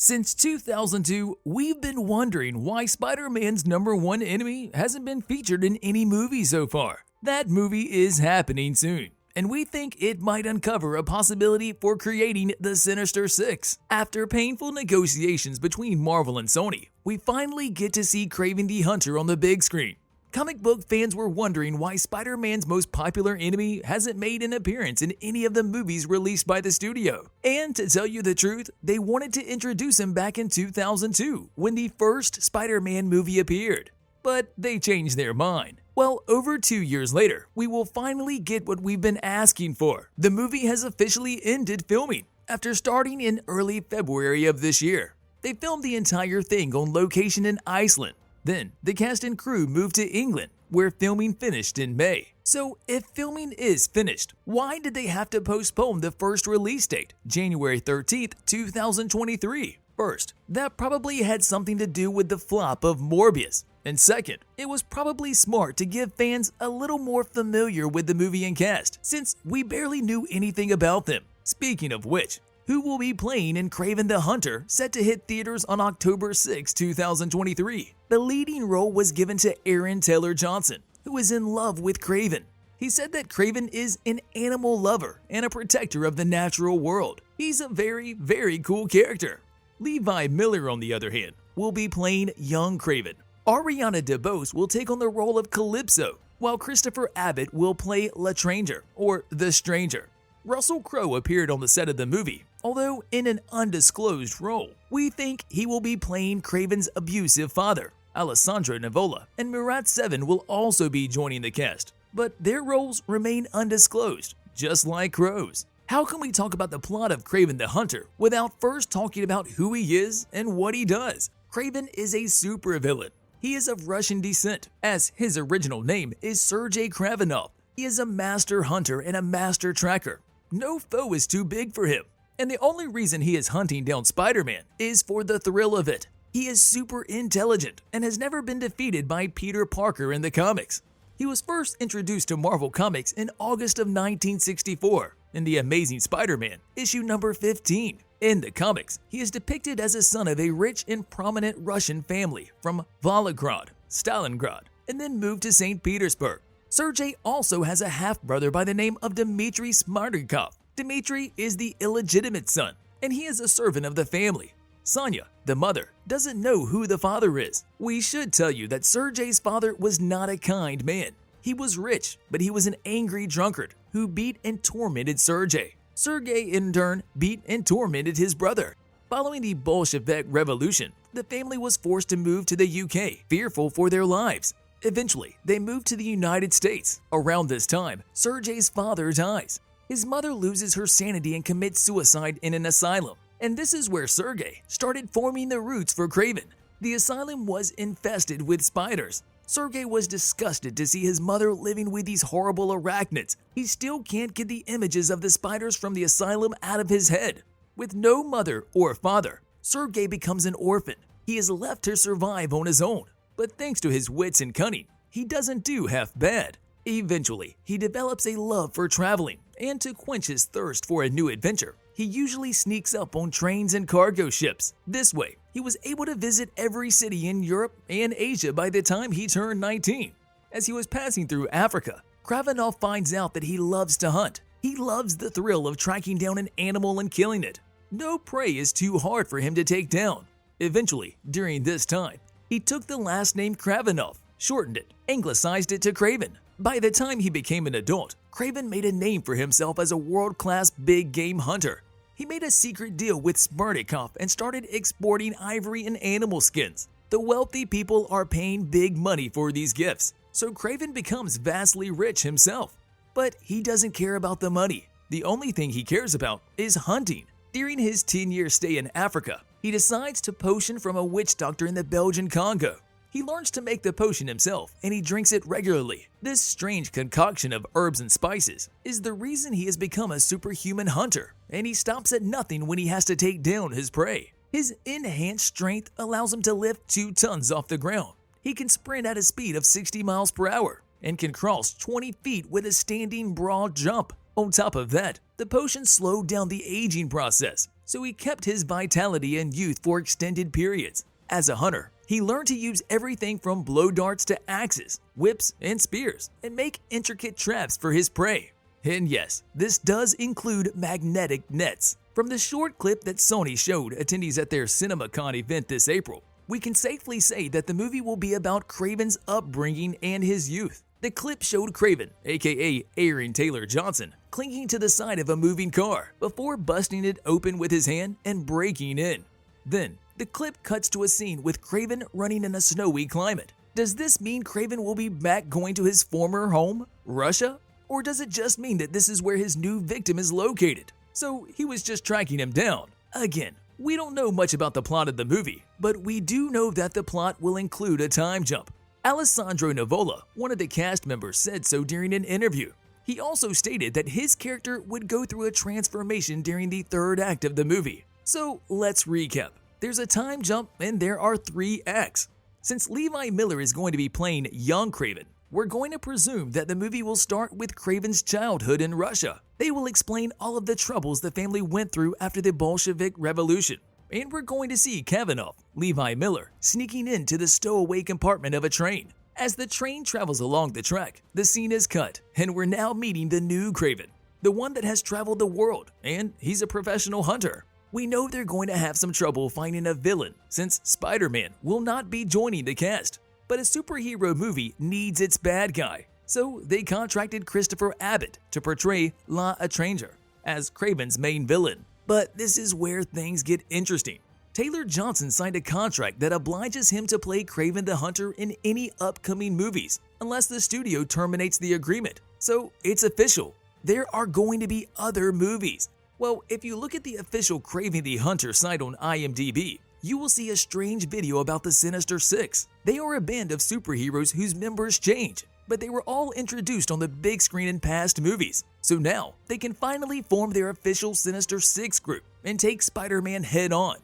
Since 2002, we've been wondering why Spider-Man's #1 enemy hasn't been featured in any movie so far. That movie is happening soon, and we think it might uncover a possibility for creating the Sinister Six. After painful negotiations between Marvel and Sony, we finally get to see Kraven the Hunter on the big screen. Comic book fans were wondering why Spider-Man's most popular enemy hasn't made an appearance in any of the movies released by the studio. And to tell you the truth, they wanted to introduce him back in 2002 when the first Spider-Man movie appeared. But they changed their mind. Well, over 2 years later, we will finally get what we've been asking for. The movie has officially ended filming after starting in early February of this year. They filmed the entire thing on location in Iceland. Then, the cast and crew moved to England, where filming finished in May. So, if filming is finished, why did they have to postpone the first release date, January 13th, 2023? First, that probably had something to do with the flop of Morbius. And second, it was probably smart to give fans a little more familiar with the movie and cast, since we barely knew anything about them. Speaking of which, who will be playing in Kraven the Hunter, set to hit theaters on October 6, 2023? The leading role was given to Aaron Taylor Johnson, who is in love with Kraven. He said that Kraven is an animal lover and a protector of the natural world. He's a very, very cool character. Levi Miller, on the other hand, will be playing young Kraven. Ariana DeBose will take on the role of Calypso, while Christopher Abbott will play L'Etranger, or The Stranger. Russell Crowe appeared on the set of the movie, although in an undisclosed role. We think he will be playing Kraven's abusive father. Alessandra Nivola and Murat Seven will also be joining the cast, but their roles remain undisclosed, just like Crowe's. How can we talk about the plot of Kraven the Hunter without first talking about who he is and what he does? Kraven is a supervillain. He is of Russian descent, as his original name is Sergei Kravinoff. He is a master hunter and a master tracker. No foe is too big for him, and the only reason he is hunting down Spider-Man is for the thrill of it. He is super intelligent and has never been defeated by Peter Parker in the comics. He was first introduced to Marvel Comics in August of 1964 in The Amazing Spider-Man, issue number 15. In the comics, he is depicted as a son of a rich and prominent Russian family from Volgograd, Stalingrad, and then moved to St. Petersburg. Sergei also has a half-brother by the name of Dmitry Smartykov. Dmitry is the illegitimate son, and he is a servant of the family. Sonya, the mother, doesn't know who the father is. We should tell you that Sergei's father was not a kind man. He was rich, but he was an angry drunkard who beat and tormented Sergei. Sergei, in turn, beat and tormented his brother. Following the Bolshevik Revolution, the family was forced to move to the UK, fearful for their lives. Eventually, they moved to the United States. Around this time, Sergei's father dies. His mother loses her sanity and commits suicide in an asylum. And this is where Sergei started forming the roots for Kraven. The asylum was infested with spiders. Sergei was disgusted to see his mother living with these horrible arachnids. He still can't get the images of the spiders from the asylum out of his head. With no mother or father, Sergei becomes an orphan. He is left to survive on his own. But thanks to his wits and cunning, he doesn't do half bad. Eventually, he develops a love for traveling, and to quench his thirst for a new adventure, he usually sneaks up on trains and cargo ships. This way, he was able to visit every city in Europe and Asia by the time he turned 19. As he was passing through Africa, Kravinoff finds out that he loves to hunt. He loves the thrill of tracking down an animal and killing it. No prey is too hard for him to take down. Eventually, during this time, he took the last name Kravinoff, shortened it, anglicized it to Kraven. By the time he became an adult, Kraven made a name for himself as a world-class big game hunter. He made a secret deal with Smartykov and started exporting ivory and animal skins. The wealthy people are paying big money for these gifts, so Kraven becomes vastly rich himself. But he doesn't care about the money. The only thing he cares about is hunting. During his 10-year stay in Africa, he decides to potion from a witch doctor in the Belgian Congo. He learns to make the potion himself, and he drinks it regularly. This strange concoction of herbs and spices is the reason he has become a superhuman hunter, and he stops at nothing when he has to take down his prey. His enhanced strength allows him to lift 2 tons off the ground. He can sprint at a speed of 60 miles per hour and can cross 20 feet with a standing broad jump. On top of that, the potion slowed down the aging process, so he kept his vitality and youth for extended periods. As a hunter, he learned to use everything from blow darts to axes, whips, and spears, and make intricate traps for his prey. And yes, this does include magnetic nets. From the short clip that Sony showed attendees at their CinemaCon event this April, we can safely say that the movie will be about Kraven's upbringing and his youth. The clip showed Kraven, aka Aaron Taylor Johnson, clinging to the side of a moving car before busting it open with his hand and breaking in. Then, the clip cuts to a scene with Kraven running in a snowy climate. Does this mean Kraven will be back going to his former home, Russia? Or does it just mean that this is where his new victim is located? So he was just tracking him down. Again, we don't know much about the plot of the movie, but we do know that the plot will include a time jump. Alessandro Nivola, one of the cast members, said so during an interview. He also stated that his character would go through a transformation during the third act of the movie. So let's recap. There's a time jump and there are 3 acts. Since Levi Miller is going to be playing young Kraven, we're going to presume that the movie will start with Kraven's childhood in Russia. They will explain all of the troubles the family went through after the Bolshevik Revolution. And we're going to see Kravinoff, Levi Miller, sneaking into the stowaway compartment of a train. As the train travels along the track, the scene is cut, and we're now meeting the new Kraven, the one that has traveled the world, and he's a professional hunter. We know they're going to have some trouble finding a villain, since Spider-Man will not be joining the cast. But a superhero movie needs its bad guy, so they contracted Christopher Abbott to portray La Étrangère as Kraven's main villain. But this is where things get interesting. Taylor Johnson signed a contract that obliges him to play Kraven the Hunter in any upcoming movies, unless the studio terminates the agreement. So it's official. There are going to be other movies. Well, if you look at the official Kraven the Hunter site on IMDb, you will see a strange video about the Sinister Six. They are a band of superheroes whose members change, but they were all introduced on the big screen in past movies. So now, they can finally form their official Sinister Six group and take Spider-Man head on.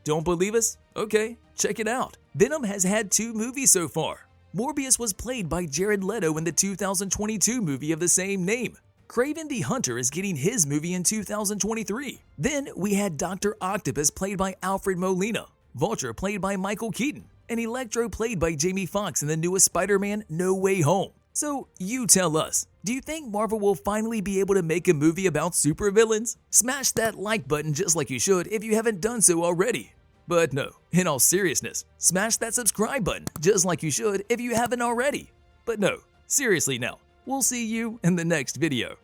Don't believe us? Okay, check it out. Venom has had 2 movies so far. Morbius was played by Jared Leto in the 2022 movie of the same name. Kraven the Hunter is getting his movie in 2023. Then we had Dr. Octopus played by Alfred Molina, Vulture played by Michael Keaton, and Electro played by Jamie Foxx in the newest Spider-Man No Way Home. So you tell us, do you think Marvel will finally be able to make a movie about supervillains? Smash that like button just like you should if you haven't done so already. But no, in all seriousness, smash that subscribe button just like you should if you haven't already. But no, seriously now, we'll see you in the next video.